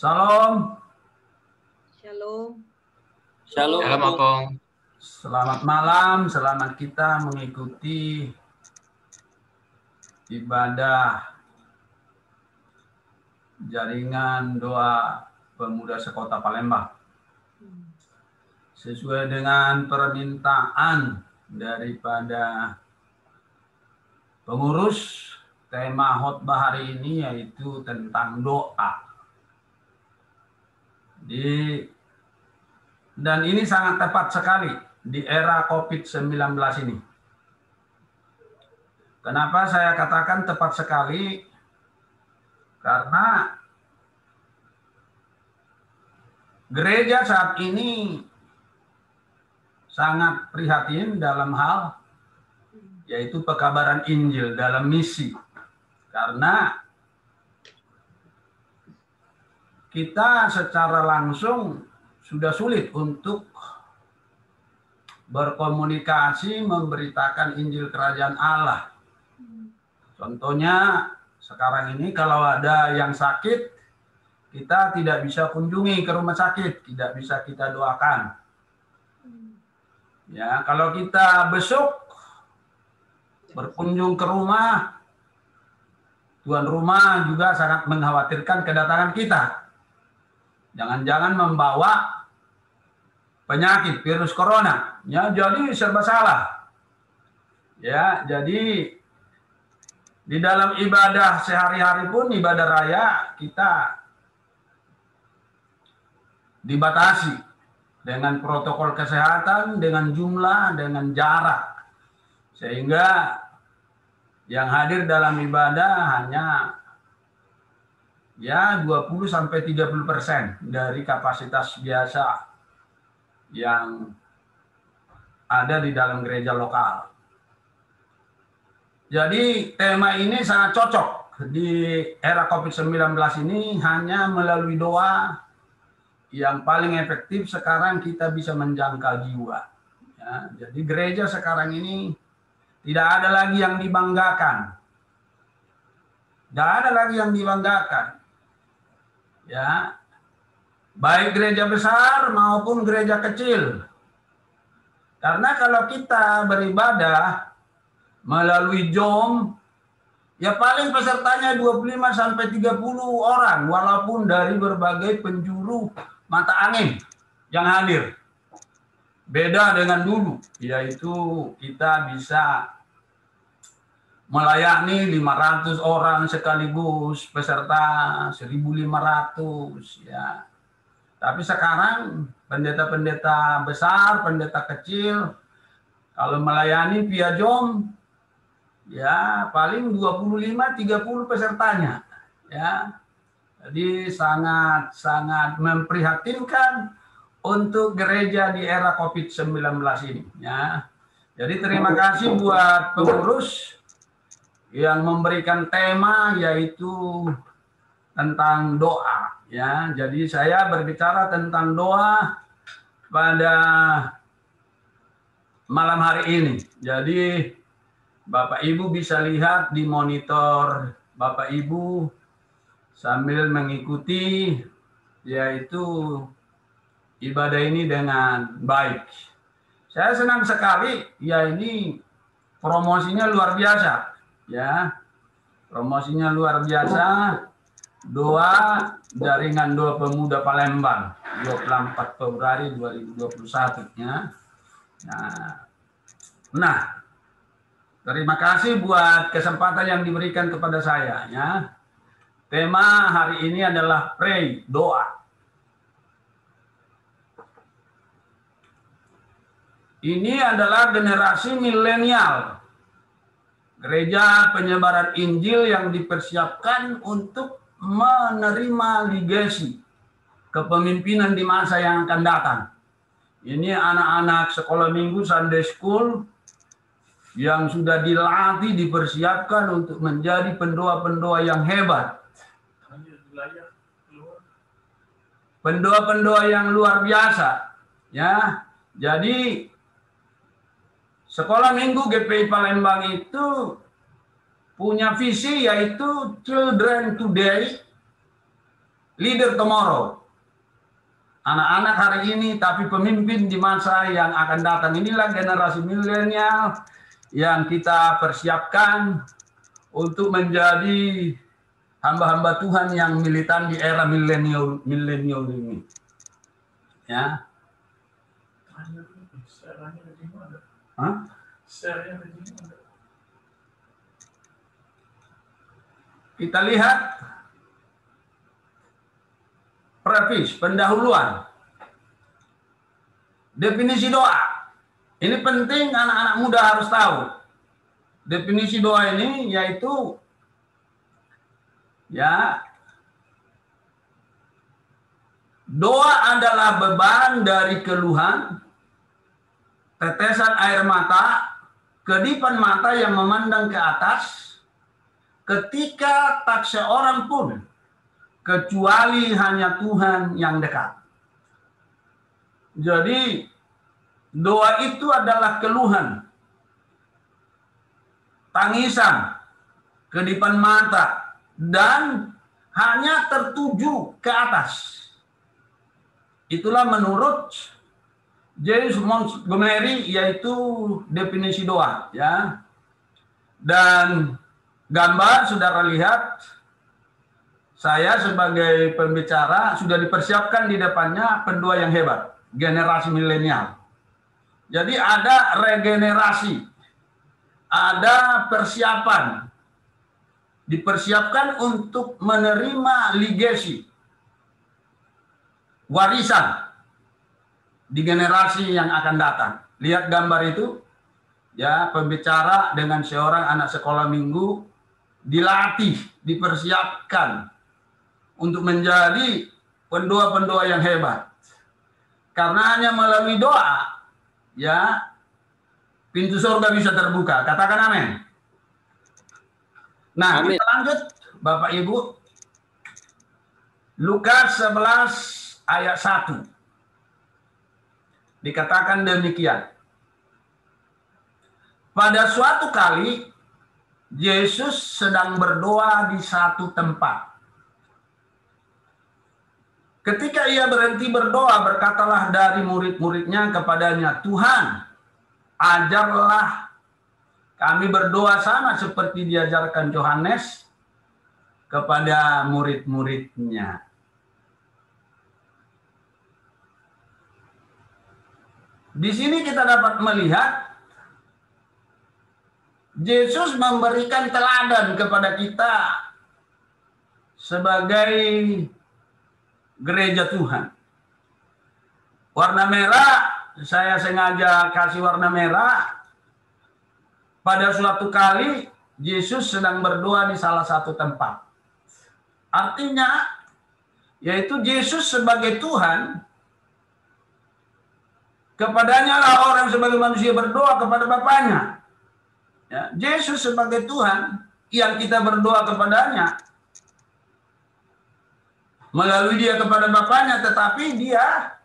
Salam. Shalom. Shalom. Shalom, Opong. Selamat malam, selamat kita mengikuti ibadah jaringan doa pemuda sekota Palembang. Sesuai dengan permintaan daripada pengurus, tema khotbah hari ini yaitu tentang doa. Dan ini sangat tepat sekali di era COVID-19 ini. Kenapa saya katakan tepat sekali? Karena gereja saat ini sangat prihatin dalam hal yaitu pekabaran Injil dalam misi. Karena kita secara langsung sudah sulit untuk berkomunikasi memberitakan Injil Kerajaan Allah. Contohnya sekarang ini kalau ada yang sakit, kita tidak bisa kunjungi ke rumah sakit, tidak bisa kita doakan. Ya, kalau kita besok berkunjung ke rumah, tuan rumah juga sangat mengkhawatirkan kedatangan kita. Jangan-jangan membawa penyakit virus corona. Ya, jadi serba salah. Ya, jadi di dalam ibadah sehari-hari pun ibadah raya kita dibatasi dengan protokol kesehatan, dengan jumlah, dengan jarak. Sehingga yang hadir dalam ibadah hanya ya 20-30% dari kapasitas biasa yang ada di dalam gereja lokal. Jadi tema ini sangat cocok di era COVID-19 ini, hanya melalui doa yang paling efektif sekarang kita bisa menjangkau jiwa. Ya, jadi gereja sekarang ini tidak ada lagi yang dibanggakan. Tidak ada lagi yang dibanggakan. Ya, baik gereja besar maupun gereja kecil. Karena kalau kita beribadah melalui Zoom, ya paling pesertanya 25-30 orang, walaupun dari berbagai penjuru mata angin yang hadir. Beda dengan dulu, yaitu kita bisa melayani 500 orang sekaligus, peserta 1.500 ya. Tapi sekarang pendeta-pendeta besar, pendeta kecil kalau melayani via Zoom ya paling 25-30 pesertanya ya. Jadi sangat memprihatinkan untuk gereja di era COVID-19 ini ya. Jadi terima kasih buat pengurus yang memberikan tema yaitu tentang doa ya. Jadi saya berbicara tentang doa pada malam hari ini. Jadi Bapak Ibu bisa lihat di monitor Bapak Ibu sambil mengikuti yaitu ibadah ini dengan baik. Saya senang sekali ya, ini promosinya luar biasa. Ya, promosinya luar biasa. Doa jaringan doa pemuda Palembang 24 Februari 2021 ya. Nah, terima kasih buat kesempatan yang diberikan kepada saya ya. Tema hari ini adalah pray, doa. Ini adalah generasi milenial. Gereja penyebaran Injil yang dipersiapkan untuk menerima legasi kepemimpinan di masa yang akan datang. Ini anak-anak sekolah minggu Sunday School yang sudah dilatih, dipersiapkan untuk menjadi pendoa-pendoa yang hebat. Pendoa-pendoa yang luar biasa. Ya, jadi sekolah minggu GPI Palembang itu punya visi yaitu Children Today leader tomorrow. Anak-anak hari ini, tapi pemimpin di masa yang akan datang. Inilah generasi milenial yang kita persiapkan untuk menjadi hamba-hamba Tuhan yang militan di era milenial ini. Ya. Hah? Kita lihat preface, pendahuluan. Definisi doa. Ini penting anak-anak muda harus tahu. Definisi doa ini yaitu doa adalah beban dari keluhan, tetesan air mata, kedipan mata yang memandang ke atas, ketika tak seorang pun, kecuali hanya Tuhan yang dekat. Jadi, doa itu adalah keluhan, tangisan, kedipan mata, dan hanya tertuju ke atas. Itulah menurut James Montgomery, yaitu definisi doa. Ya. Dan gambar saudara lihat, saya sebagai pembicara sudah dipersiapkan di depannya pendua yang hebat, generasi milenial. Jadi ada regenerasi, ada persiapan, dipersiapkan untuk menerima legacy, warisan di generasi yang akan datang. Lihat gambar itu, ya, pembicara dengan seorang anak sekolah minggu dilatih, dipersiapkan untuk menjadi pendua-pendua yang hebat. Karena hanya melalui doa, ya, pintu surga bisa terbuka. Katakan amin. Nah, amin. Kita lanjut, Bapak Ibu. Lukas 11 ayat 1. Dikatakan demikian. Pada suatu kali, Yesus sedang berdoa di satu tempat. Ketika ia berhenti berdoa, berkatalah dari murid-muridnya kepadanya, Tuhan, ajarlah kami berdoa sama seperti diajarkan Yohanes kepada murid-muridnya. Di sini kita dapat melihat Yesus memberikan teladan kepada kita sebagai gereja Tuhan. Warna merah, saya sengaja kasih warna merah. Pada suatu kali Yesus sedang berdoa di salah satu tempat. Artinya, yaitu Yesus sebagai Tuhan, kepadanya lah orang sebagai manusia berdoa kepada Bapaknya. Ya, Yesus sebagai Tuhan yang kita berdoa kepadanya melalui dia kepada Bapaknya, tetapi dia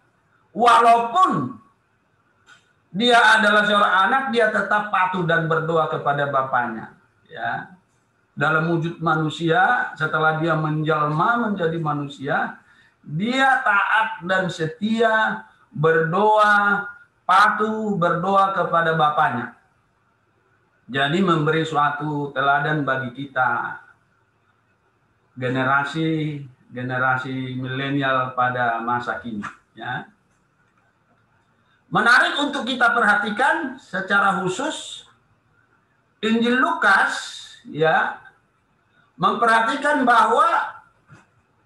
walaupun dia adalah seorang anak, dia tetap patuh dan berdoa kepada Bapaknya. Ya, dalam wujud manusia, setelah dia menjelma menjadi manusia, dia taat dan setia berdoa, patuh berdoa kepada Bapaknya. Jadi memberi suatu teladan bagi kita, generasi milenial pada masa kini. Ya. Menarik untuk kita perhatikan secara khusus, Injil Lukas, ya, memperhatikan bahwa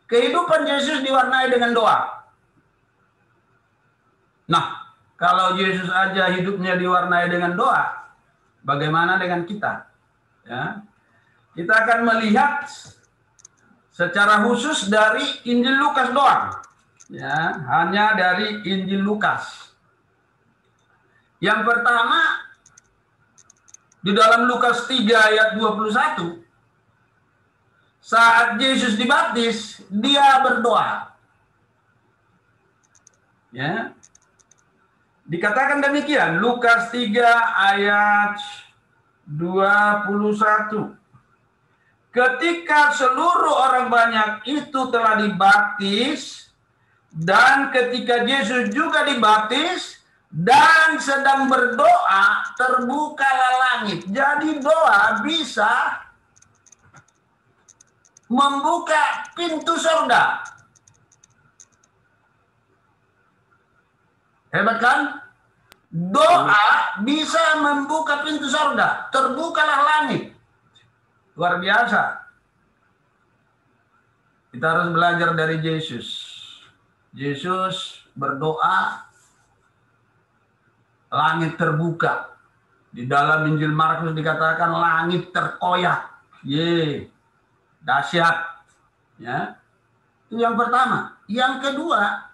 kehidupan Yesus diwarnai dengan doa. Nah, kalau Yesus aja hidupnya diwarnai dengan doa, bagaimana dengan kita? Ya. Kita akan melihat secara khusus dari Injil Lukas doang. Ya, hanya dari Injil Lukas. Yang pertama, di dalam Lukas 3 ayat 21, saat Yesus dibaptis, dia berdoa. Ya. Dikatakan demikian, Lukas 3 ayat 21. ketika seluruh orang banyak itu telah dibaptis, dan ketika Yesus juga dibaptis dan sedang berdoa, terbukalah langit. Jadi doa bisa membuka pintu surga. Hebat kan? Doa bisa membuka pintu surga. Terbukalah langit. Luar biasa. Kita harus belajar dari Yesus. Yesus berdoa, langit terbuka. Di dalam Injil Markus dikatakan langit terkoyak. Dahsyat. Ya. Itu yang pertama. Yang kedua,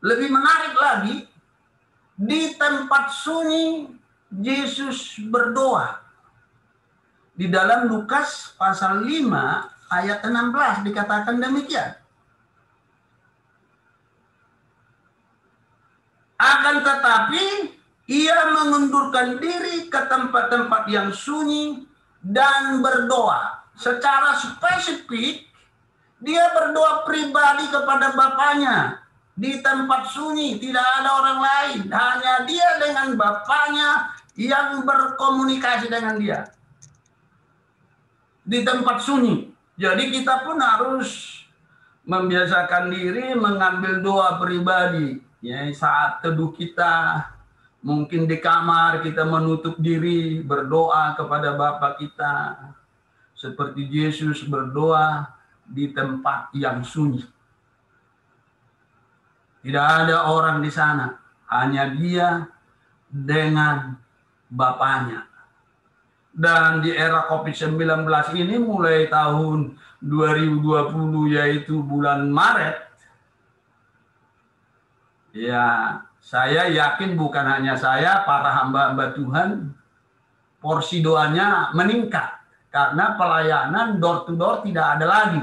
lebih menarik lagi, di tempat sunyi Yesus berdoa. Di dalam Lukas pasal 5 ayat 16 dikatakan demikian. Akan tetapi ia mengundurkan diri ke tempat-tempat yang sunyi dan berdoa. Secara spesifik, dia berdoa pribadi kepada Bapaknya. Di tempat sunyi, tidak ada orang lain. Hanya dia dengan Bapaknya yang berkomunikasi dengan dia. Di tempat sunyi. Jadi kita pun harus membiasakan diri mengambil doa pribadi. Ya, saat teduh kita, mungkin di kamar kita menutup diri, berdoa kepada Bapa kita. Seperti Yesus berdoa di tempat yang sunyi. Tidak ada orang di sana, hanya dia dengan Bapaknya. Dan di era COVID-19 ini mulai tahun 2020 yaitu bulan Maret, ya saya yakin bukan hanya saya, para hamba-hamba Tuhan, porsi doanya meningkat. Karena pelayanan door to door tidak ada lagi.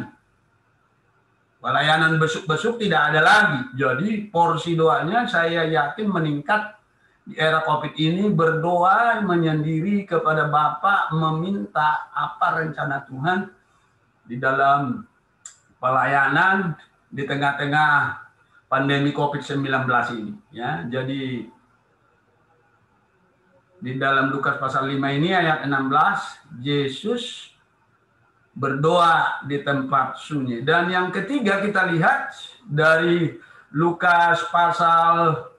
Pelayanan besuk-besuk tidak ada lagi. Jadi porsi doanya saya yakin meningkat. Di era COVID ini berdoa menyendiri kepada Bapa, meminta apa rencana Tuhan di dalam pelayanan di tengah-tengah pandemi COVID-19 ini. Ya, jadi di dalam Lukas pasal 5 ini ayat 16, Yesus berdoa di tempat sunyi. Dan yang ketiga kita lihat dari Lukas pasal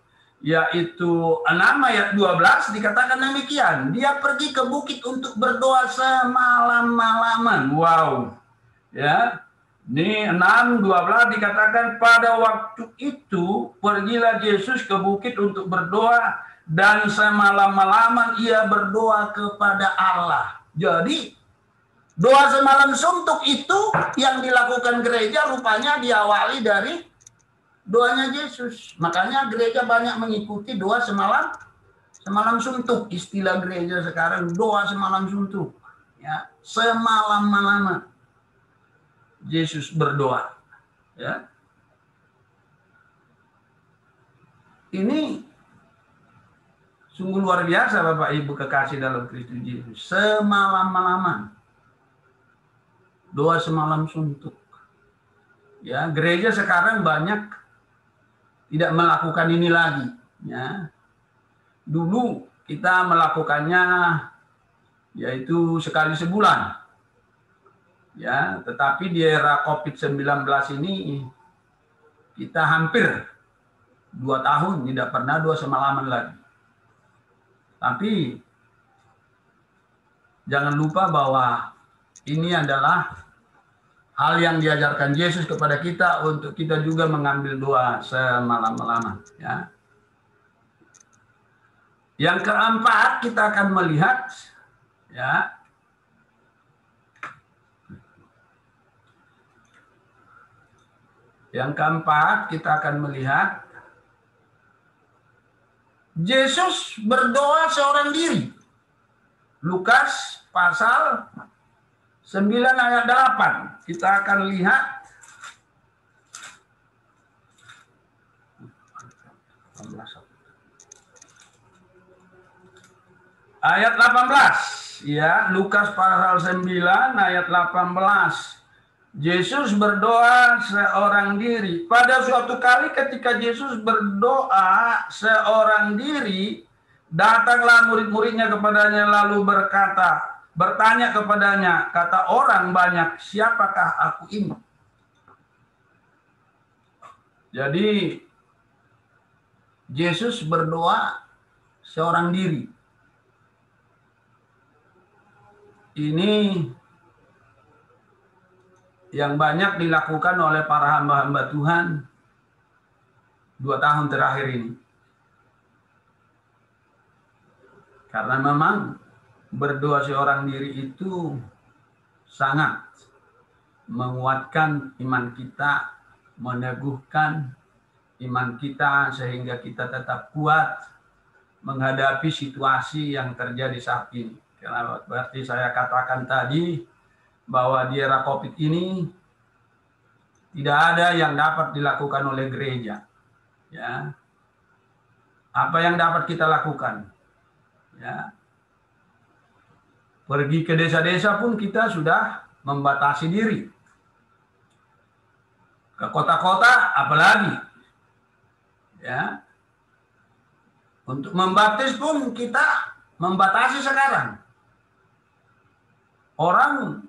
yaitu 6 ayat 12 dikatakan demikian. Dia pergi ke bukit untuk berdoa semalam-malaman. Wow. Ya. Ini 6:12 dikatakan pada waktu itu pergilah Yesus ke bukit untuk berdoa dan semalam-malaman ia berdoa kepada Allah. Jadi doa semalam suntuk itu yang dilakukan gereja rupanya diawali dari doanya Yesus. Makanya gereja banyak mengikuti doa semalam suntuk. Istilah gereja sekarang doa semalam suntuk. Ya, semalam-malaman Yesus berdoa. Ya. Ini sungguh luar biasa Bapak Ibu kekasih dalam Kristus Yesus. Semalam-malaman. Doa semalam suntuk. Ya, gereja sekarang banyak tidak melakukan ini lagi. Ya. Dulu kita melakukannya yaitu sekali sebulan. Ya, tetapi di era COVID-19 ini kita hampir 2 tahun tidak pernah doa semalaman lagi. Tapi jangan lupa bahwa ini adalah hal yang diajarkan Yesus kepada kita untuk kita juga mengambil doa semalam-malaman. Ya. Yang keempat kita akan melihat, ya, yang keempat kita akan melihat Yesus berdoa seorang diri. Lukas pasal 9 ayat 8. Kita akan lihat ayat 18. ya, Lukas pasal 9 ayat 18. Yesus berdoa seorang diri. Pada suatu kali ketika Yesus berdoa seorang diri, datanglah murid-muridnya kepadanya lalu bertanya kepadanya, kata orang banyak, siapakah aku ini? Jadi Yesus berdoa seorang diri. Ini yang banyak dilakukan oleh para hamba-hamba Tuhan 2 tahun terakhir ini. Karena memang berdoa seorang diri itu sangat menguatkan iman kita, meneguhkan iman kita sehingga kita tetap kuat menghadapi situasi yang terjadi saat ini. Karena berarti saya katakan tadi bahwa di era COVID ini tidak ada yang dapat dilakukan oleh gereja. Ya. Apa yang dapat kita lakukan? Ya. Pergi ke desa-desa pun kita sudah membatasi diri. Ke kota-kota apalagi. Ya. Untuk membaptis pun kita membatasi sekarang. Orang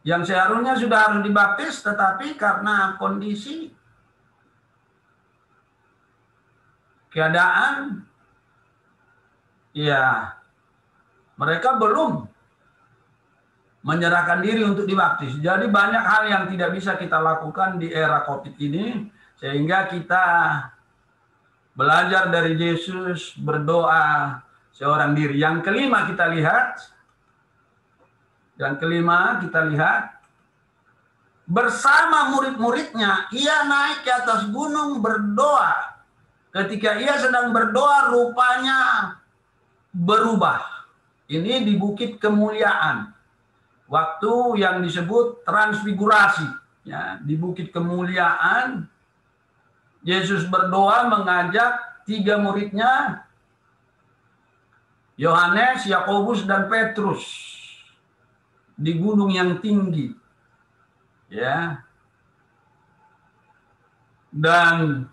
yang seharusnya sudah harus dibaptis, tetapi karena kondisi keadaan, ya mereka belum menyerahkan diri untuk dibaptis. Jadi banyak hal yang tidak bisa kita lakukan di era COVID ini, sehingga kita belajar dari Yesus berdoa seorang diri. Yang kelima kita lihat, bersama murid-muridnya, ia naik ke atas gunung berdoa. Ketika ia sedang berdoa, rupanya berubah. Ini di Bukit Kemuliaan. Waktu yang disebut transfigurasi. Ya, di Bukit Kemuliaan, Yesus berdoa mengajak 3 muridnya, Yohanes, Yakobus, dan Petrus, di gunung yang tinggi. Ya. Dan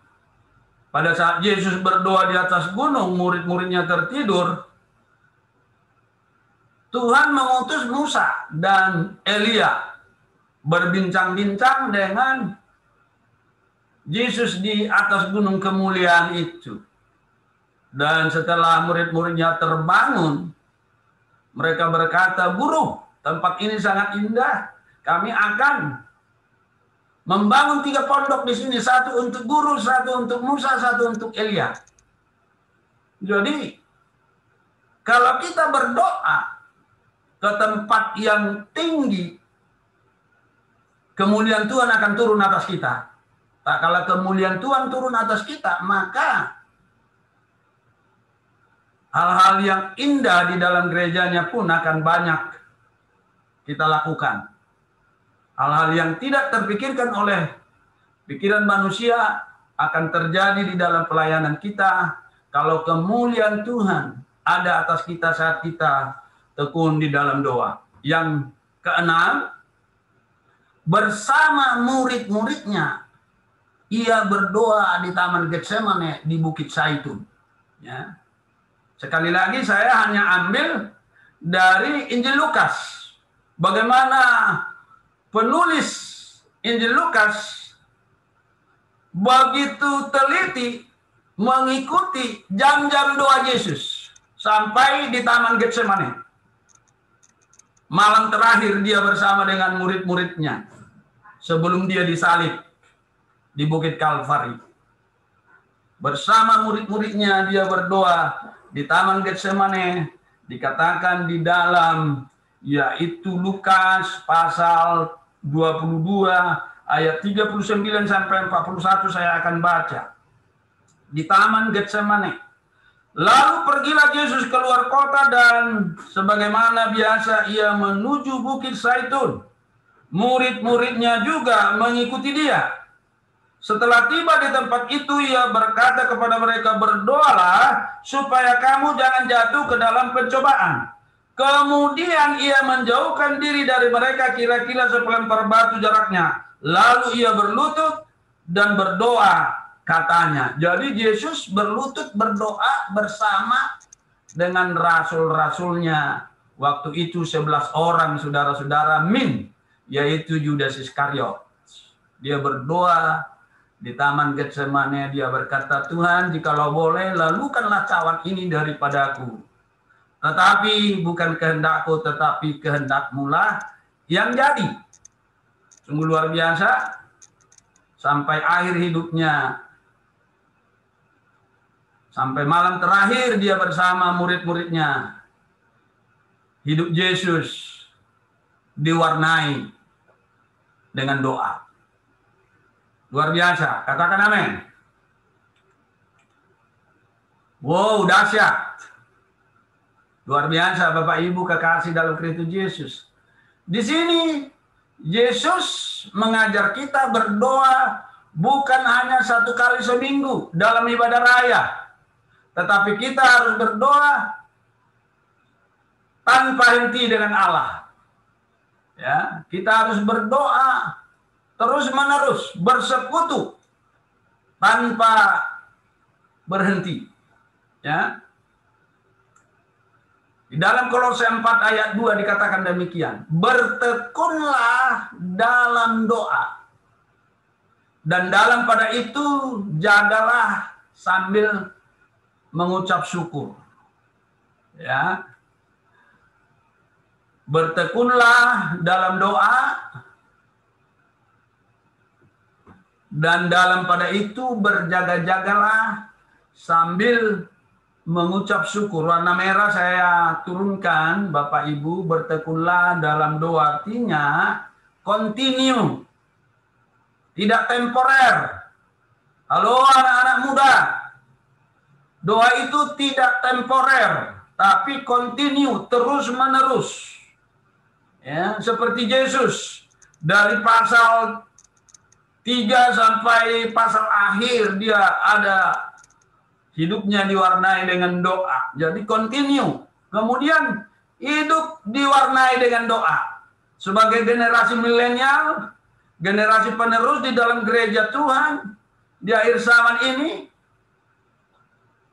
pada saat Yesus berdoa di atas gunung, murid-muridnya tertidur, Tuhan mengutus Musa dan Elia berbincang-bincang dengan Yesus di atas gunung kemuliaan itu. Dan setelah murid-muridnya terbangun, mereka berkata, "Guru, tempat ini sangat indah. Kami akan membangun 3 pondok di sini. 1 untuk guru, 1 untuk Musa, 1 untuk Elia." Jadi, kalau kita berdoa ke tempat yang tinggi, kemuliaan Tuhan akan turun atas kita. Tak kala kemuliaan Tuhan turun atas kita, maka hal-hal yang indah di dalam gerejanya pun akan banyak kita lakukan. Hal-hal yang tidak terpikirkan oleh pikiran manusia akan terjadi di dalam pelayanan kita kalau kemuliaan Tuhan ada atas kita saat kita tekun di dalam doa. Yang keenam, bersama murid-muridnya ia berdoa di Taman Getsemane di Bukit Zaitun. Ya. Sekali lagi saya hanya ambil dari Injil Lukas. Bagaimana penulis Injil Lukas begitu teliti mengikuti jam-jam doa Yesus sampai di Taman Getsemane. Malam terakhir dia bersama dengan murid-muridnya sebelum dia disalib di Bukit Kalvari. Bersama murid-muridnya dia berdoa di Taman Getsemane, dikatakan di dalam yaitu Lukas pasal 22 ayat 39 sampai 41 saya akan baca. Di Taman Getsemane. Lalu pergilah Yesus keluar kota dan sebagaimana biasa ia menuju Bukit Zaitun. Murid-muridnya juga mengikuti dia. Setelah tiba di tempat itu, ia berkata kepada mereka, "Berdoalah supaya kamu jangan jatuh ke dalam pencobaan. Kemudian ia menjauhkan diri dari mereka kira-kira sepelempar batu jaraknya. Lalu ia berlutut dan berdoa, katanya. Jadi Yesus berlutut berdoa bersama dengan rasul-rasulnya. Waktu itu 11 orang saudara-saudara yaitu Yudas Iskariot. Dia berdoa di Taman Getsemane, dia berkata, Tuhan, jikalau boleh, lalukanlah cawan ini daripadaku. Tetapi bukan kehendakku, tetapi kehendak-Mu-lah yang jadi. Sungguh luar biasa. Sampai akhir hidupnya, sampai malam terakhir dia bersama murid-muridnya. Hidup Yesus diwarnai dengan doa. Luar biasa. Katakan amin. Wow, dahsyat. Luar biasa Bapak Ibu kekasih dalam Kristus Yesus. Di sini Yesus mengajar kita berdoa bukan hanya 1 kali seminggu dalam ibadah raya. Tetapi kita harus berdoa tanpa henti dengan Allah. Ya, kita harus berdoa terus-menerus, bersekutu tanpa berhenti. Ya. Di dalam Kolose 4 ayat 2 dikatakan demikian. Bertekunlah dalam doa. Dan dalam pada itu jagalah sambil mengucap syukur. Ya. Bertekunlah dalam doa. Dan dalam pada itu berjaga-jagalah sambil mengucap syukur. Warna merah saya turunkan, Bapak Ibu, bertekunlah dalam doa, artinya continue, tidak temporer. Halo anak-anak muda, doa itu tidak temporer, tapi continue, terus menerus. Ya, seperti Yesus dari pasal 3 sampai pasal akhir dia ada hidupnya diwarnai dengan doa. Jadi continue. Kemudian hidup diwarnai dengan doa. Sebagai generasi milenial, generasi penerus di dalam gereja Tuhan di akhir zaman ini,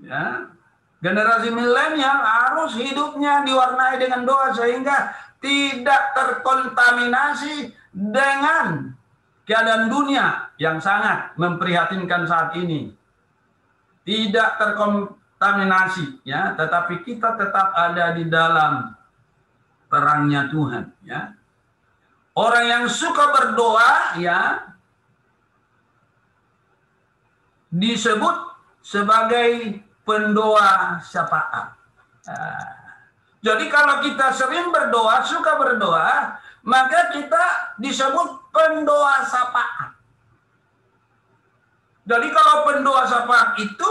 ya, generasi milenial harus hidupnya diwarnai dengan doa sehingga tidak terkontaminasi dengan keadaan dunia yang sangat memprihatinkan saat ini. Tidak terkontaminasi, ya, tetapi kita tetap ada di dalam terangnya Tuhan, ya. Orang yang suka berdoa, ya, disebut sebagai pendoa syafaat. Jadi kalau kita sering berdoa, suka berdoa, maka kita disebut pendoa syafaat. Jadi kalau pendoa syafaat itu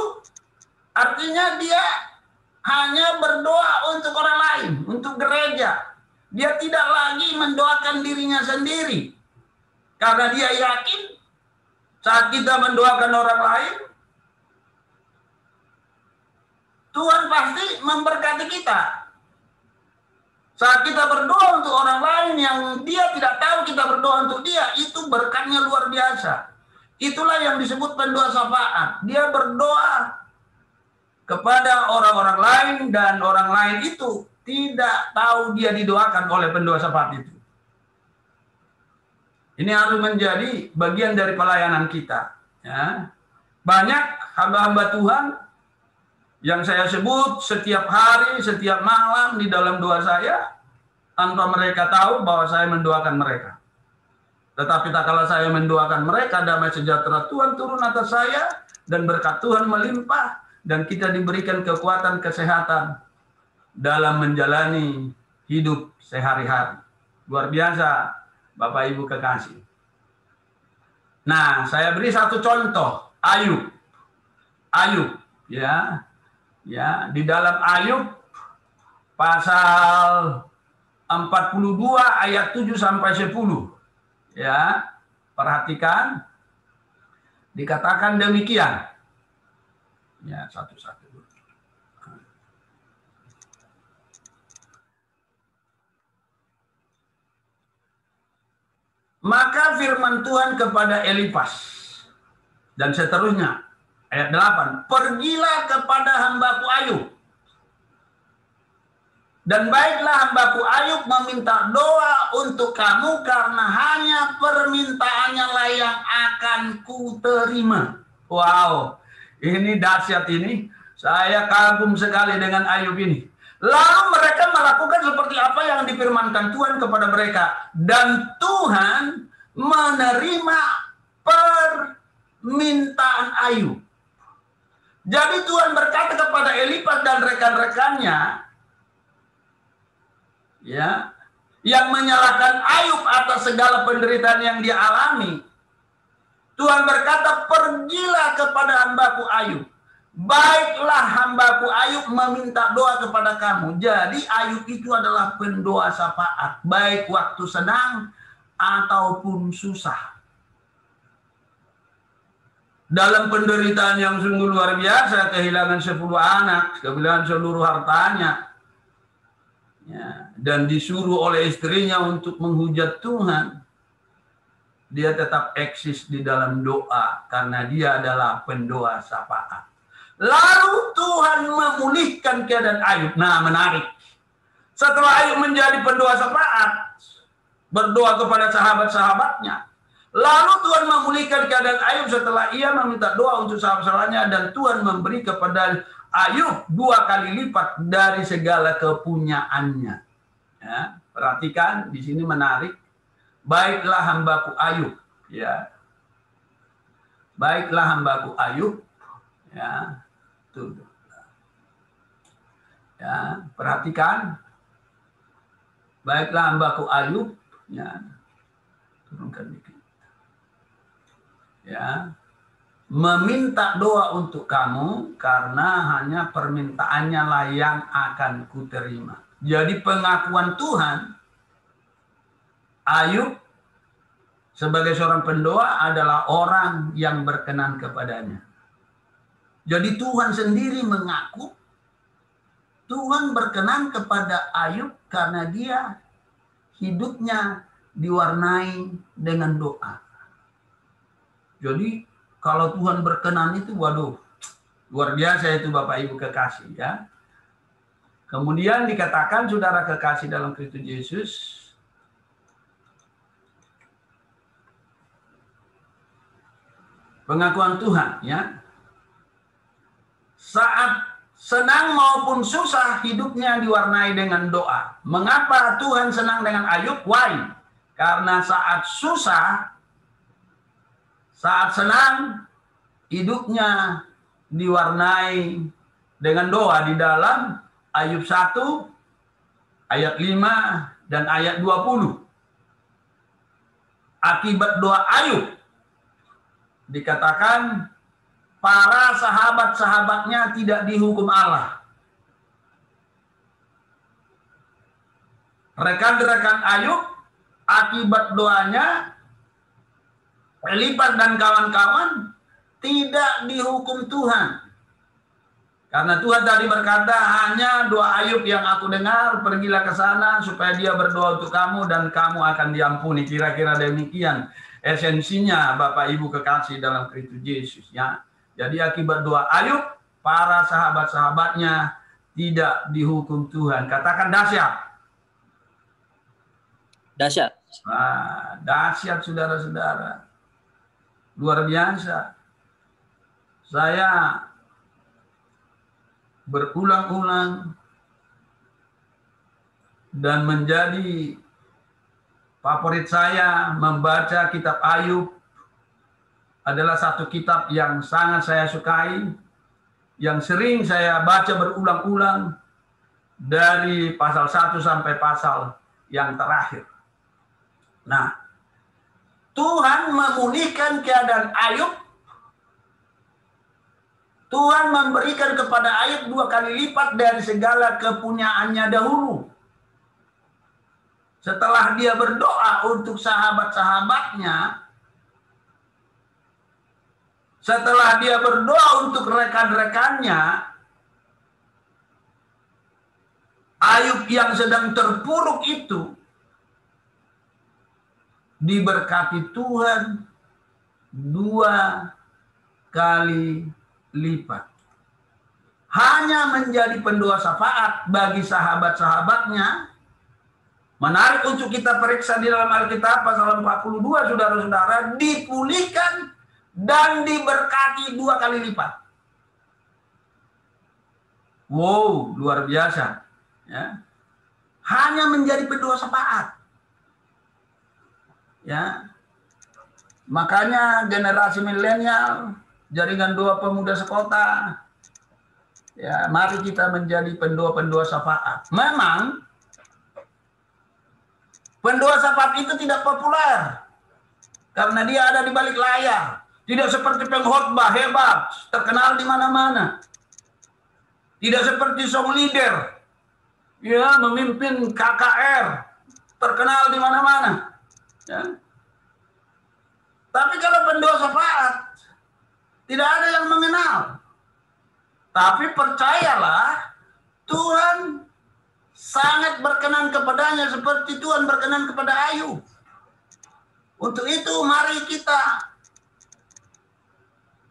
artinya dia hanya berdoa untuk orang lain, untuk gereja. Dia tidak lagi mendoakan dirinya sendiri. Karena dia yakin saat kita mendoakan orang lain, Tuhan pasti memberkati kita. Saat kita berdoa untuk orang lain yang dia tidak tahu kita berdoa untuk dia, itu berkatnya luar biasa. Itulah yang disebut pendoa syafaat. Dia berdoa kepada orang-orang lain dan orang lain itu tidak tahu dia didoakan oleh pendoa syafaat itu. Ini harus menjadi bagian dari pelayanan kita. Ya. Banyak hamba-hamba Tuhan yang saya sebut setiap hari, setiap malam di dalam doa saya, tanpa mereka tahu bahwa saya mendoakan mereka. Tetapi tak kala saya mendoakan mereka, damai sejahtera Tuhan turun atas saya, dan berkat Tuhan melimpah, dan kita diberikan kekuatan kesehatan dalam menjalani hidup sehari-hari. Luar biasa, Bapak Ibu kekasih. Nah, saya beri satu contoh, Ayub. Ayub, ya. Ya, di dalam Ayub pasal 42 ayat 7 sampai 10. Ya, perhatikan, dikatakan demikian. Ya, satu-satu. Maka firman Tuhan kepada Elifas dan seterusnya. Ayat 8. Pergilah kepada hambaku Ayub. Dan baiklah hambaku Ayub meminta doa untuk kamu karena hanya permintaannya lah yang akan ku terima. Wow, ini dahsyat ini. Saya kagum sekali dengan Ayub ini. Lalu mereka melakukan seperti apa yang difirmankan Tuhan kepada mereka. Dan Tuhan menerima permintaan Ayub. Jadi Tuhan berkata kepada Elifas dan rekan-rekannya, ya, yang menyalahkan Ayub atas segala penderitaan yang dia alami. Tuhan berkata, pergilah kepada hambaku Ayub. Baiklah hambaku Ayub meminta doa kepada kamu. Jadi Ayub itu adalah pendoa syafaat, baik waktu senang ataupun susah. Dalam penderitaan yang sungguh luar biasa, kehilangan 10 anak, kehilangan seluruh hartanya, ya, dan disuruh oleh istrinya untuk menghujat Tuhan, dia tetap eksis di dalam doa karena dia adalah pendoa syafaat. Lalu Tuhan memulihkan keadaan Ayub. Nah, menarik. Setelah Ayub menjadi pendoa syafaat, berdoa kepada sahabat-sahabatnya, lalu Tuhan memulihkan keadaan Ayub setelah ia meminta doa untuk sahabat-sahabatnya, dan Tuhan memberi kepada Ayub 2 kali lipat dari segala kepunyaannya. Ya, perhatikan di sini menarik. Baiklah hambaku Ayub, ya. Baiklah hambaku Ayub, ya. Tuh. Ya, perhatikan. Baiklah hambaku Ayub, ya. Turunkan dikit. Ya. Meminta doa untuk kamu karena hanya permintaannya lah yang akan kuterima. Jadi pengakuan Tuhan, Ayub sebagai seorang pendoa adalah orang yang berkenan kepadanya. Jadi Tuhan sendiri mengaku Tuhan berkenan kepada Ayub karena dia hidupnya diwarnai dengan doa. Jadi kalau Tuhan berkenan itu, waduh, luar biasa itu Bapak Ibu kekasih, ya. Kemudian dikatakan saudara kekasih dalam Kristus Yesus, pengakuan Tuhan, ya. Saat senang maupun susah hidupnya diwarnai dengan doa. Mengapa Tuhan senang dengan Ayub? Why? Karena saat susah, saat senang, hidupnya diwarnai dengan doa di dalam Ayub 1, ayat 5, dan ayat 20. Akibat doa Ayub, dikatakan para sahabat-sahabatnya tidak dihukum Allah. Rekan-rekan Ayub, akibat doanya, Elifas dan kawan-kawan tidak dihukum Tuhan. Karena Tuhan tadi berkata, hanya doa Ayub yang aku dengar, pergilah ke sana supaya dia berdoa untuk kamu dan kamu akan diampuni. Kira-kira demikian esensinya Bapak Ibu kekasih dalam Kristus Yesus, ya. Jadi akibat doa Ayub, para sahabat-sahabatnya tidak dihukum Tuhan. Katakan dahsyat. Dahsyat. Nah, dahsyat saudara-saudara. Luar biasa. Saya berulang-ulang dan menjadi favorit saya membaca kitab Ayub. Adalah satu kitab yang sangat saya sukai, yang sering saya baca berulang-ulang dari pasal 1 sampai pasal yang terakhir. Nah, Tuhan memulihkan keadaan Ayub. Tuhan memberikan kepada Ayub 2 kali lipat dari segala kepunyaannya dahulu. Setelah dia berdoa untuk sahabat-sahabatnya, setelah dia berdoa untuk rekan-rekannya, Ayub yang sedang terpuruk itu diberkati Tuhan 2 kali lipat. Hanya menjadi pendua syafaat bagi sahabat-sahabatnya. Menarik untuk kita periksa di dalam Alkitab pasal 42, saudara-saudara, dipulihkan dan diberkati 2 kali lipat. Wow, luar biasa. Ya. Hanya menjadi pendua syafaat. Ya. Makanya generasi milenial, jaringan doa pemuda sekota, ya, mari kita menjadi pendua-pendua syafaat. Memang pendua syafaat itu tidak populer karena dia ada di balik layar. Tidak seperti pengkhotbah hebat, terkenal di mana-mana. Tidak seperti song leader, ya, memimpin KKR, terkenal di mana-mana. Ya. Tapi kalau pendua syafaat, tidak ada yang mengenal. Tapi percayalah, Tuhan sangat berkenan kepadanya seperti Tuhan berkenan kepada Ayub. Untuk itu mari kita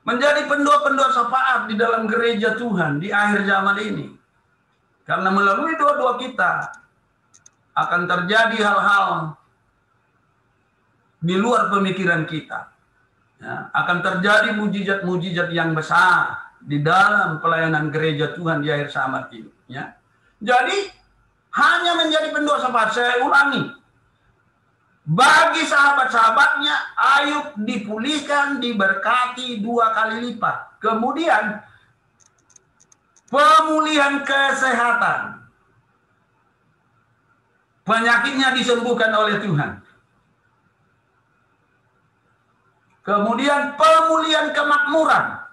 menjadi pendua-pendua syafaat di dalam gereja Tuhan di akhir zaman ini. Karena melalui doa-doa kita akan terjadi hal-hal di luar pemikiran kita. Ya, akan terjadi mujizat-mujizat yang besar di dalam pelayanan gereja Tuhan di akhir zaman ini. Ya. Jadi hanya menjadi pendua syafaat. Saya ulangi, bagi sahabat-sahabatnya Ayub dipulihkan, diberkati 2 kali lipat. Kemudian pemulihan kesehatan, penyakitnya disembuhkan oleh Tuhan. Kemudian pemulihan kemakmuran.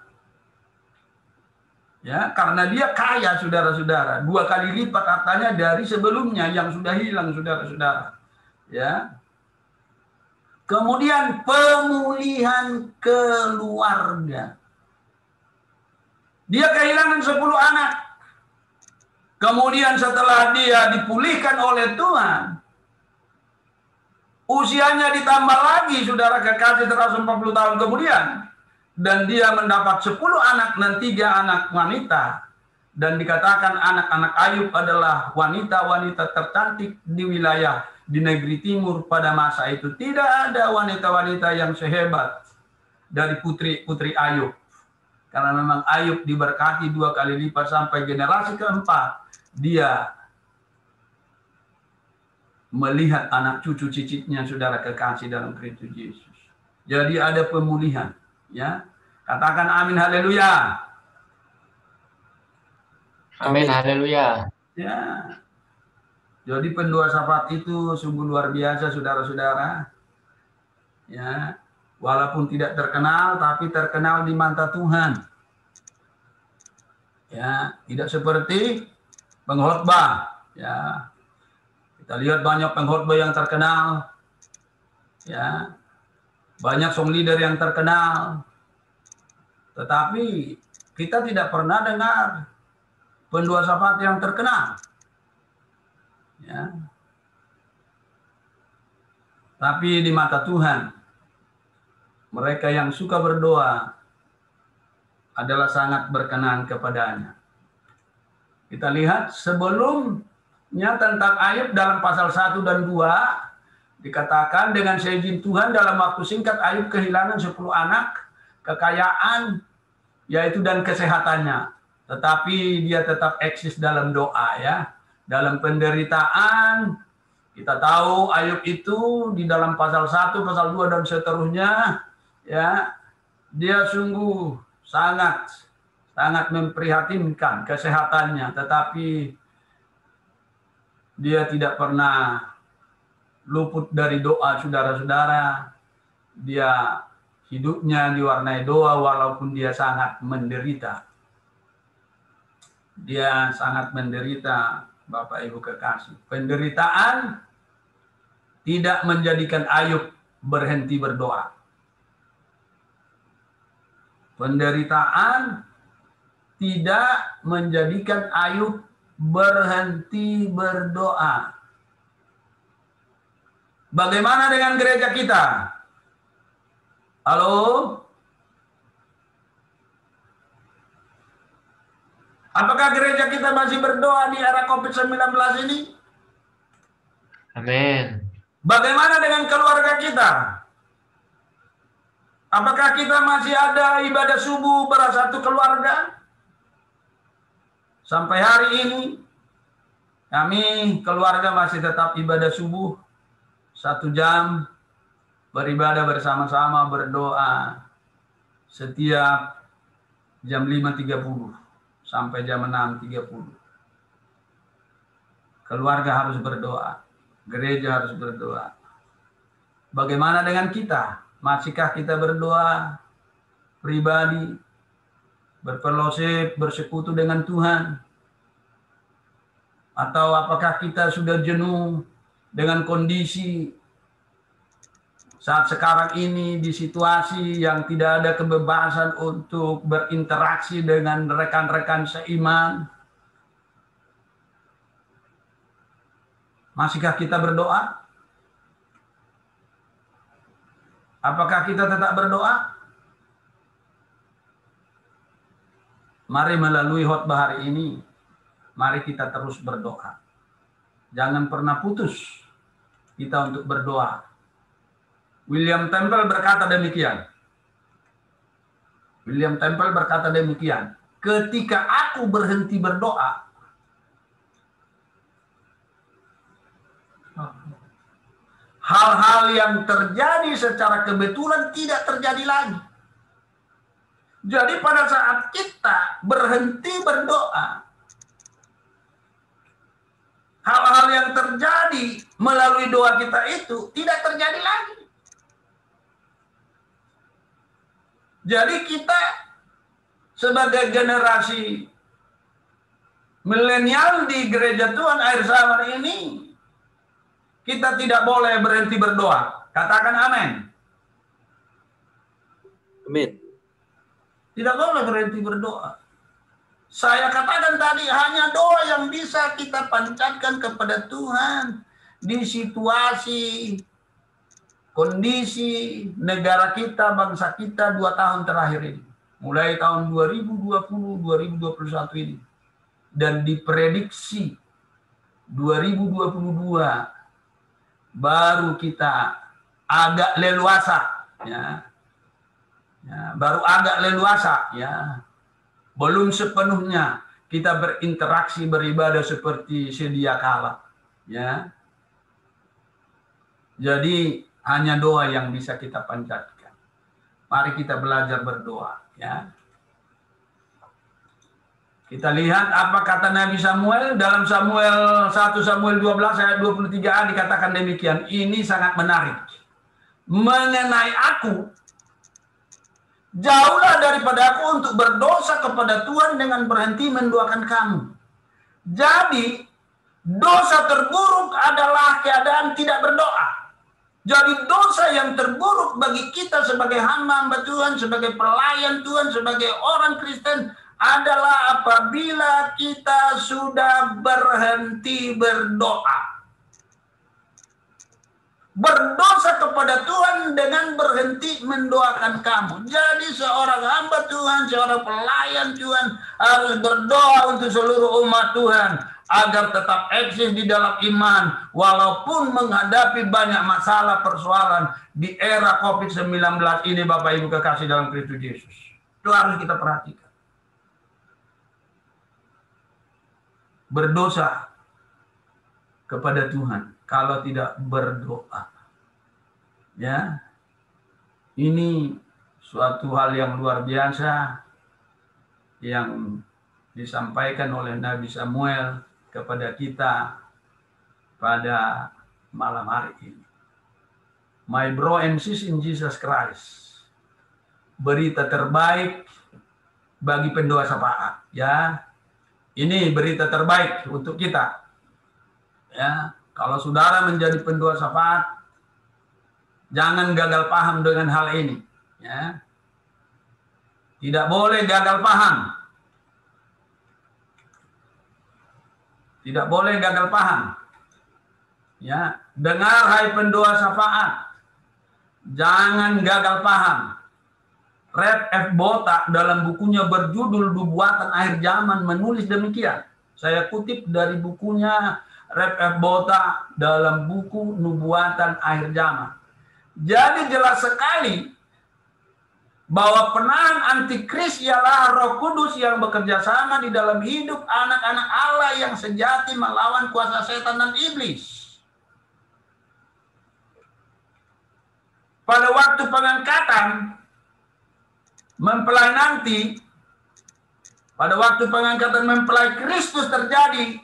Ya, karena dia kaya, saudara-saudara. 2 kali lipat artinya dari sebelumnya yang sudah hilang, saudara-saudara. Ya. Kemudian pemulihan keluarga. Dia kehilangan 10 anak. Kemudian setelah dia dipulihkan oleh Tuhan, usianya ditambah lagi, saudara kekasih, 140 tahun kemudian. Dan dia mendapat 10 anak dan 3 anak wanita. Dan dikatakan anak-anak Ayub adalah wanita-wanita tercantik di wilayah di negeri timur pada masa itu. Tidak ada wanita-wanita yang sehebat dari putri-putri Ayub. Karena memang Ayub diberkati 2 kali lipat sampai generasi keempat. Dia melihat anak cucu cicitnya, saudara kekasih dalam Kristus Yesus. Jadi ada pemulihan. Ya, katakan amin, haleluya. Amin, haleluya. Ya, jadi pendua syafaat itu sungguh luar biasa, saudara-saudara. Ya, walaupun tidak terkenal, tapi terkenal di mata Tuhan. Ya, tidak seperti pengkhotbah. Ya, kita lihat banyak pengkhotbah yang terkenal. Ya, banyak song leader yang terkenal. Tetapi kita tidak pernah dengar pendua syafaat yang terkenal. Ya. Tapi di mata Tuhan, mereka yang suka berdoa adalah sangat berkenan kepadanya. Kita lihat sebelumnya tentang Ayub dalam pasal 1 dan 2, dikatakan dengan seizin Tuhan dalam waktu singkat Ayub kehilangan 10 anak, kekayaan, yaitu dan kesehatannya. Tetapi dia tetap eksis dalam doa, ya. Dalam penderitaan, kita tahu Ayub itu di dalam pasal 1, pasal 2 dan seterusnya, ya, dia sungguh sangat memprihatinkan kesehatannya, tetapi dia tidak pernah luput dari doa, saudara-saudara. Dia hidupnya diwarnai doa walaupun dia sangat menderita. Dia sangat menderita, Bapak Ibu kekasih. Penderitaan tidak menjadikan Ayub berhenti berdoa. Penderitaan tidak menjadikan Ayub berhenti berdoa. Bagaimana dengan gereja kita? Halo? Apakah gereja kita masih berdoa di era COVID-19 ini? Amin. Bagaimana dengan keluarga kita? Apakah kita masih ada ibadah subuh bersatu keluarga? Sampai hari ini, kami keluarga masih tetap ibadah subuh 1 jam, beribadah bersama-sama, berdoa setiap jam 5.30 sampai jam 6.30. Keluarga harus berdoa, gereja harus berdoa. Bagaimana dengan kita? Masihkah kita berdoa pribadi, berfellowship, bersekutu dengan Tuhan? Atau apakah kita sudah jenuh dengan kondisi saat sekarang ini di situasi yang tidak ada kebebasan untuk berinteraksi dengan rekan-rekan seiman? Masihkah kita berdoa? Apakah kita tetap berdoa? Mari melalui khotbah hari ini, mari kita terus berdoa. Jangan pernah putus kita untuk berdoa. William Temple berkata demikian. William Temple berkata demikian. Ketika aku berhenti berdoa, hal-hal yang terjadi secara kebetulan tidak terjadi lagi. Jadi pada saat kita berhenti berdoa, hal-hal yang terjadi melalui doa kita itu tidak terjadi lagi. Jadi kita sebagai generasi milenial di gereja Tuhan Air Samar ini, kita tidak boleh berhenti berdoa. Katakan amin. Amin. Tidak boleh berhenti berdoa. Saya katakan tadi, hanya doa yang bisa kita panjatkan kepada Tuhan di situasi, kondisi negara kita, bangsa kita 2 tahun terakhir ini. Mulai tahun 2020-2021 ini. Dan diprediksi 2022 baru kita agak leluasa, ya. Baru agak leluasa, ya. Belum sepenuhnya kita berinteraksi beribadah seperti sedia kala, ya. Jadi hanya doa yang bisa kita panjatkan. Mari kita belajar berdoa, ya. Kita lihat apa kata Nabi Samuel dalam 1 Samuel 12 ayat 23a dikatakan demikian. Ini sangat menarik. Mengenai aku, jauhlah daripada aku untuk berdosa kepada Tuhan dengan berhenti mendoakan kamu. Jadi, dosa terburuk adalah keadaan tidak berdoa. Jadi dosa yang terburuk bagi kita sebagai hamba-hamba Tuhan, sebagai pelayan Tuhan, sebagai orang Kristen adalah apabila kita sudah berhenti berdoa. Berdosa kepada Tuhan dengan berhenti mendoakan kamu. Jadi seorang hamba Tuhan, seorang pelayan Tuhan harus berdoa untuk seluruh umat Tuhan agar tetap eksis di dalam iman walaupun menghadapi banyak masalah persoalan di era COVID-19 ini, Bapak Ibu kekasih dalam Kristus Yesus. Itu harus kita perhatikan. Berdosa kepada Tuhan kalau tidak berdoa, ya, ini suatu hal yang luar biasa yang disampaikan oleh Nabi Samuel kepada kita pada malam hari ini. My bro and sis in Jesus Christ, berita terbaik bagi pendoa syafaat, ya. Ini berita terbaik untuk kita. Ya, kalau saudara menjadi pendoa syafaat, jangan gagal paham dengan hal ini. Ya. Tidak boleh gagal paham. Tidak boleh gagal paham. Ya. Dengar hai pendoa syafaat, jangan gagal paham. Rev F. Botak dalam bukunya berjudul Nubuatan Akhir Zaman menulis demikian. Saya kutip dari bukunya Rev F. Botak dalam buku Nubuatan Akhir Zaman. Jadi jelas sekali bahwa penahan antikris ialah Roh Kudus yang bekerja sama di dalam hidup anak-anak Allah yang sejati melawan kuasa setan dan iblis. Pada waktu pengangkatan mempelai nanti, pada waktu pengangkatan mempelai Kristus terjadi,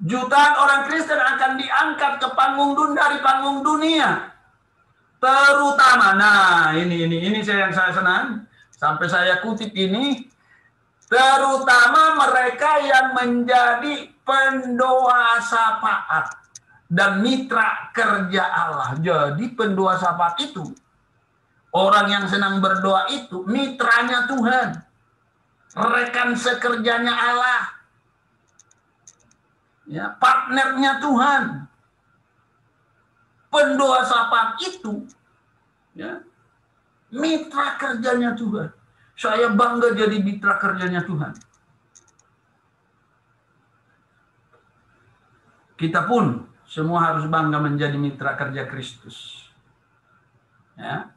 jutaan orang Kristen akan diangkat ke panggung dari panggung dunia. Terutama, nah ini yang saya senang, sampai saya kutip ini, terutama mereka yang menjadi pendoa syafaat dan mitra kerja Allah. Jadi pendoa syafaat itu, orang yang senang berdoa itu mitranya Tuhan, rekan sekerjanya Allah, ya, partnernya Tuhan. Pendoa syafaat itu, ya, mitra kerjanya Tuhan. Saya bangga jadi mitra kerjanya Tuhan. Kita pun semua harus bangga menjadi mitra kerja Kristus. Ya.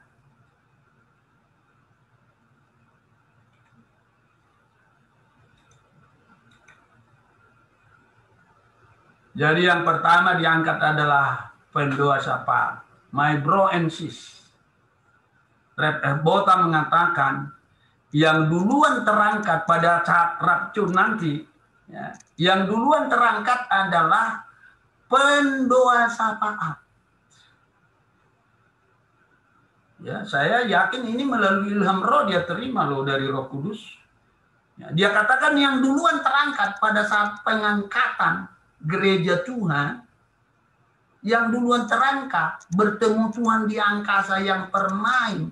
Jadi yang pertama diangkat adalah pendoa syafaat. My bro and sis. Rev F. Botak mengatakan yang duluan terangkat pada saat rapture nanti, ya, yang duluan terangkat adalah pendoa syafaat. Ya, saya yakin ini melalui ilham roh dia terima loh dari Roh Kudus. Ya, dia katakan yang duluan terangkat pada saat pengangkatan gereja Tuhan, yang duluan terangkat bertemu Tuhan di angkasa yang permai.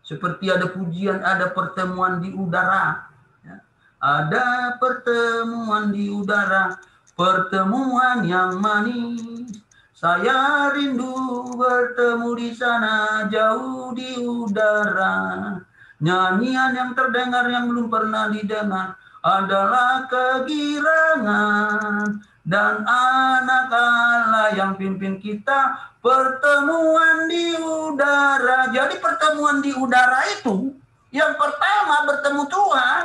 Seperti ada pujian, ada pertemuan di udara. Ya. Ada pertemuan di udara, pertemuan yang manis. Saya rindu bertemu di sana, jauh di udara. Nyanyian yang terdengar yang belum pernah didengar adalah kegirangan dan anak Allah yang pimpin kita, pertemuan di udara. Jadi pertemuan di udara itu, yang pertama bertemu Tuhan,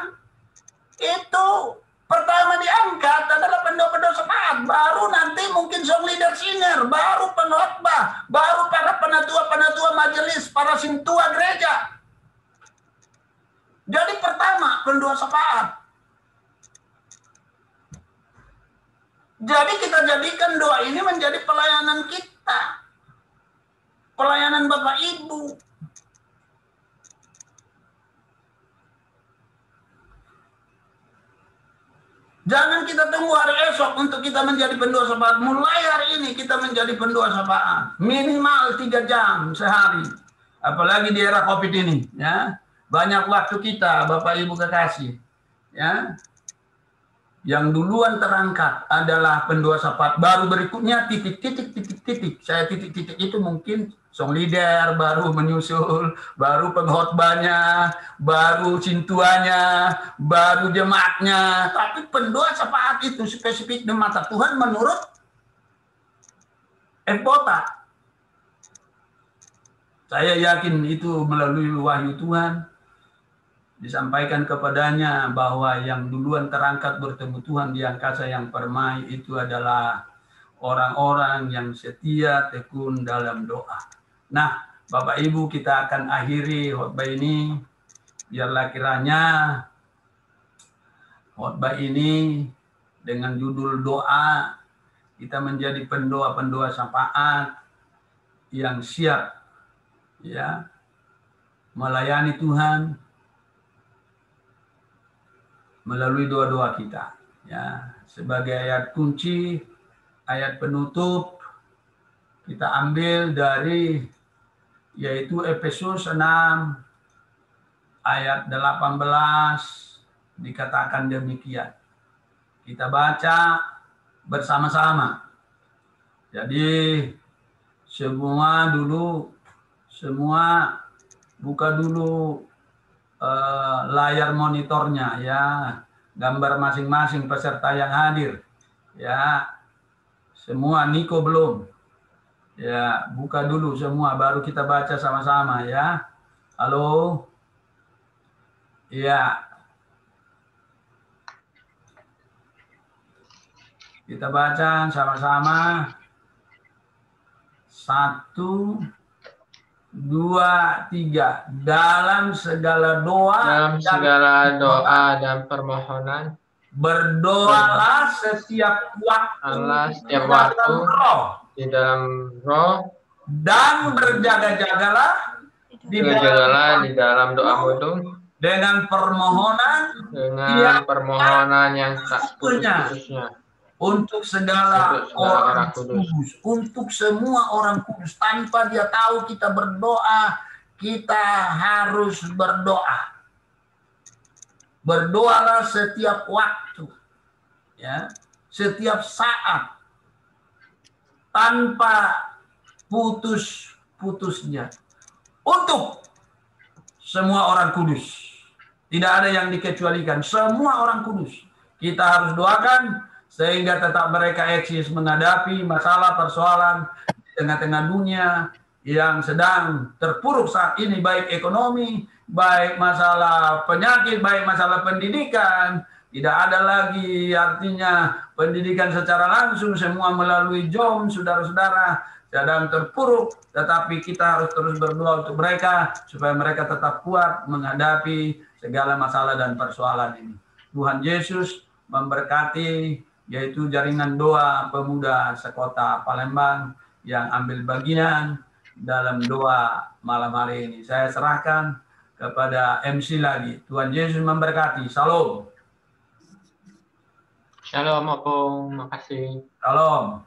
itu pertama diangkat adalah pendoa-pendoa syafaat. Baru nanti mungkin song leader singer, baru pengkhotbah, baru para penatua-penatua majelis, para sintua gereja. Jadi pertama pendoa syafaat. Jadi kita jadikan doa ini menjadi pelayanan kita. Pelayanan Bapak Ibu. Jangan kita tunggu hari esok untuk kita menjadi pendoa syafaat. Mulai hari ini kita menjadi pendoa syafaat. Minimal 3 jam sehari. Apalagi di era COVID ini. Ya. Banyak waktu kita, Bapak Ibu kekasih. Ya. Yang duluan terangkat adalah pendoa syafaat. Baru berikutnya titik-titik. Saya titik-titik itu mungkin song leader baru menyusul, baru pengkhotbahnya, baru cintuanya, baru jemaatnya. Tapi pendoa syafaat itu spesifik di mata Tuhan menurut F. Botak. Saya yakin itu melalui wahyu Tuhan. Disampaikan kepadanya bahwa yang duluan terangkat bertemu Tuhan di angkasa yang permai itu adalah orang-orang yang setia tekun dalam doa. Nah, Bapak Ibu, kita akan akhiri khotbah ini. Biarlah kiranya khotbah ini dengan judul doa, kita menjadi pendoa-pendoa syafaat yang siap, ya, melayani Tuhan melalui doa-doa kita, ya. Sebagai ayat kunci, ayat penutup kita ambil dari yaitu Efesus 6 ayat 18 dikatakan demikian. Kita baca bersama-sama. Jadi semua buka dulu layar monitornya ya, gambar masing-masing peserta yang hadir ya. Semua, Niko belum ya, buka dulu semua baru kita baca sama-sama ya. Halo ya, kita baca sama-sama. 1, 2, 3. Dalam segala doa dan permohonan berdoalah setiap waktu di dalam roh dan berjaga-jagalah di dalam doa kudus dengan permohonan yang tak putus-putusnya untuk segala orang kudus, untuk semua orang kudus. Tanpa dia tahu kita berdoa, kita harus berdoa. Berdoalah setiap waktu, ya, setiap saat, tanpa putus-putusnya, untuk semua orang kudus. Tidak ada yang dikecualikan, semua orang kudus. Kita harus doakan sehingga tetap mereka eksis menghadapi masalah persoalan di tengah-tengah dunia yang sedang terpuruk saat ini, baik ekonomi, baik masalah penyakit, baik masalah pendidikan. Tidak ada lagi artinya pendidikan secara langsung, semua melalui Zoom, saudara-saudara sedang terpuruk, tetapi kita harus terus berdoa untuk mereka supaya mereka tetap kuat menghadapi segala masalah dan persoalan ini. Tuhan Yesus memberkati, yaitu jaringan doa pemuda sekota Palembang yang ambil bagian dalam doa malam hari ini. Saya serahkan kepada MC lagi. Tuhan Yesus memberkati. Shalom. Shalom, Opung. Makasih. Shalom.